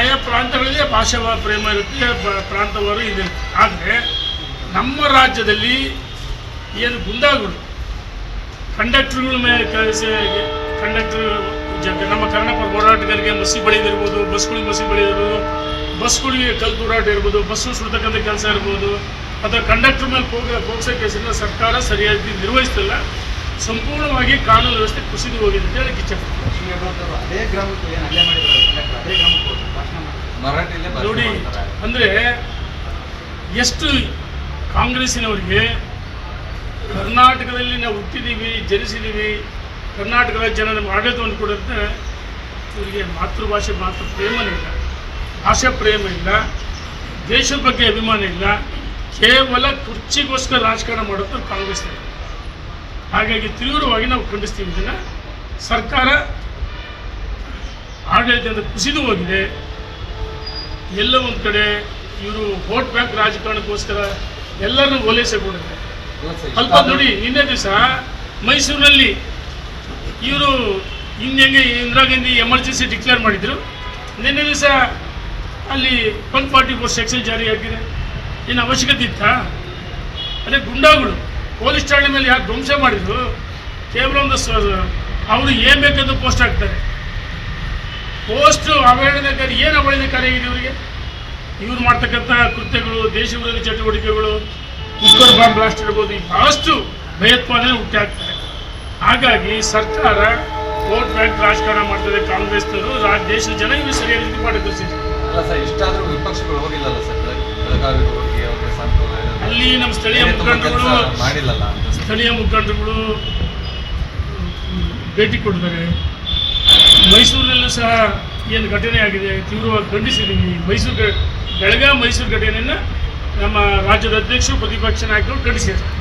ಆಯಾ ಪ್ರಾಂತಗಳಿಗೆ ಭಾಷಾ ಪ್ರೇಮ ಇರುತ್ತೆ, ಪ್ರಾಂತವಾರು ಇದೆ. ಆದರೆ ನಮ್ಮ ರಾಜ್ಯದಲ್ಲಿ ಏನು ಗುಂಡಾಗಳು ಕಂಡಕ್ಟರ್ಗಳ ಮೇಲೆ ಕಂಡಕ್ಟರ್ ನಮ್ಮ ಕನ್ನಡ ಹೋರಾಟಗಾರರಿಗೆ ಮಸಿ ಬಳಿದಿರ್ಬೋದು, ಬಸ್ಗಳಿಗೆ ಮಸಿ ಬಳಿದಿರ್ಬೋದು, ಬಸ್ಗಳಿಗೆ ಕಲ್ಲು ಹೋರಾಟ ಇರ್ಬೋದು, ಬಸ್ಸು ಸುಡ್ತಕ್ಕಂಥ ಕೆಲಸ ಇರ್ಬೋದು, ಅಥವಾ ಕಂಡಕ್ಟರ್ ಮೇಲೆ ಪೋಕ್ಸೋ ಕೇಸನ್ನು ಸರ್ಕಾರ ಸರಿಯಾಗಿ ನಿರ್ವಹಿಸ್ತಿಲ್ಲ. ಸಂಪೂರ್ಣವಾಗಿ ಕಾನೂನು ವ್ಯವಸ್ಥೆ ಕುಸಿದು ಹೋಗಿದೆ ಅಂತ ಹೇಳಕ್ಕೆ ಇಚ್ಛೆಪಡ್ತೀನಿ. ನೋಡಿ, ಅಂದರೆ ಎಷ್ಟು ಕಾಂಗ್ರೆಸ್ಸಿನವರಿಗೆ ಕರ್ನಾಟಕದಲ್ಲಿ ನಾವು ಹುಟ್ಟಿದ್ದೀವಿ, ಜನಿಸಿದ್ದೀವಿ, ಕರ್ನಾಟಕದ ಜನರ ಆಡಳಿತವನ್ನು ಕೊಡುತ್ತೆ, ಇವರಿಗೆ ಮಾತೃಭಾಷೆ ಮಾತ್ರ ಪ್ರೇಮನೇ ಇಲ್ಲ, ಭಾಷಾ ಪ್ರೇಮ ಇಲ್ಲ, ದೇಶದ ಬಗ್ಗೆ ಅಭಿಮಾನ ಇಲ್ಲ, ಕೇವಲ ಕುರ್ಚಿಗೋಸ್ಕರ ರಾಜಕಾರಣ ಮಾಡೋದು ಕಾಂಗ್ರೆಸ್ನಲ್ಲಿ. ಹಾಗಾಗಿ ತೀವ್ರವಾಗಿ ನಾವು ಖಂಡಿಸ್ತೀವಿ. ಇದನ್ನು ಸರ್ಕಾರ ಆಡಳಿತದಿಂದ ಕುಸಿದು ಹೋಗಿದೆ. ಎಲ್ಲ ಒಂದು ಕಡೆ ಇವರು ವೋಟ್ ಬ್ಯಾಂಕ್ ರಾಜಕಾರಣಕ್ಕೋಸ್ಕರ ಎಲ್ಲರನ್ನೂ ಓಲೈಸಿಕೊಂಡಿದ್ದಾರೆ. ಅಲ್ಪ ನೋಡಿ, ನಿನ್ನೆ ದಿವಸ ಮೈಸೂರಿನಲ್ಲಿ ಇವರು ಹಿಂಗೆ ಇಂದಿರಾ ಗಾಂಧಿ ಎಮರ್ಜೆನ್ಸಿ ಡಿಕ್ಲೇರ್ ಮಾಡಿದರು. ನಿನ್ನೆ ದಿವಸ ಅಲ್ಲಿ 144 ಸೆಕ್ಷನ್ ಜಾರಿ ಆಗಿದೆ. ಏನು ಅವಶ್ಯಕತೆ ಇತ್ತಾ? ಅದೇ ಗುಂಡಾಗಳು ಪೊಲೀಸ್ ಠಾಣೆ ಮೇಲೆ ಯಾಕೆ ಧ್ವಂಸ ಮಾಡಿದ್ರು? ಕೇವಲ ಒಂದು ಅವರು ಏನು ಬೇಕಂತ ಪೋಸ್ಟ್ ಹಾಕ್ತಾರೆ. ಪೋಸ್ಟ್ ಅವಹೇಳನಕಾರಿ, ಏನು ಅವಹೇಳನಕಾರಿ ಆಗಿದೆ ಇವರಿಗೆ? ಇವ್ರು ಮಾಡ್ತಕ್ಕಂಥ ಕೃತ್ಯಗಳು, ದೇಶ ವಿರೋಧಿ ಚಟುವಟಿಕೆಗಳು, ಕುಕ್ಕರ್ ಬಾಂಬ್ ಬ್ಲಾಸ್ಟ್ ಇರ್ಬೋದು, ಬಹಳಷ್ಟು ಭಯೋತ್ಪಾದನೆ ಹುಟ್ಟಾಕ್ತಾರೆ. ಹಾಗಾಗಿ ಸರ್ಕಾರ ವೋಟ್ ಬ್ಯಾಂಕ್ ರಾಜಕಾರಣ ಮಾಡ್ತದೆ ಕಾಂಗ್ರೆಸ್ನವರು. ದೇಶದ ಜನ ಇವರು ಸರಿಯಾದ ರೀತಿ ಮಾಡಿ ತೋರಿಸಿದ್ರು. ಇಷ್ಟಾದರೂ ವಿಪಕ್ಷಗಳು ಹೋಗಿಲ್ಲಲ್ಲ ಸರ್, ಅಲ್ಲಿ ನಮ್ಮ ಸ್ಥಳೀಯ ಮುಖಂಡರುಗಳು ಭೇಟಿ ಕೊಟ್ಟಿದ್ದಾರೆ. ಮೈಸೂರಿನಲ್ಲೂ ಸಹ ಏನು ಘಟನೆ ಆಗಿದೆ ತೀವ್ರವಾಗಿ ಖಂಡಿಸಿದ್ದೀವಿ. ಬೆಳಗಾವಿ ಮೈಸೂರು ಘಟನೆಯನ್ನು ನಮ್ಮ ರಾಜ್ಯದ ಅಧ್ಯಕ್ಷರು, ಪ್ರತಿಪಕ್ಷ ನಾಯಕರು ಖಂಡಿಸಿದ್ದಾರೆ.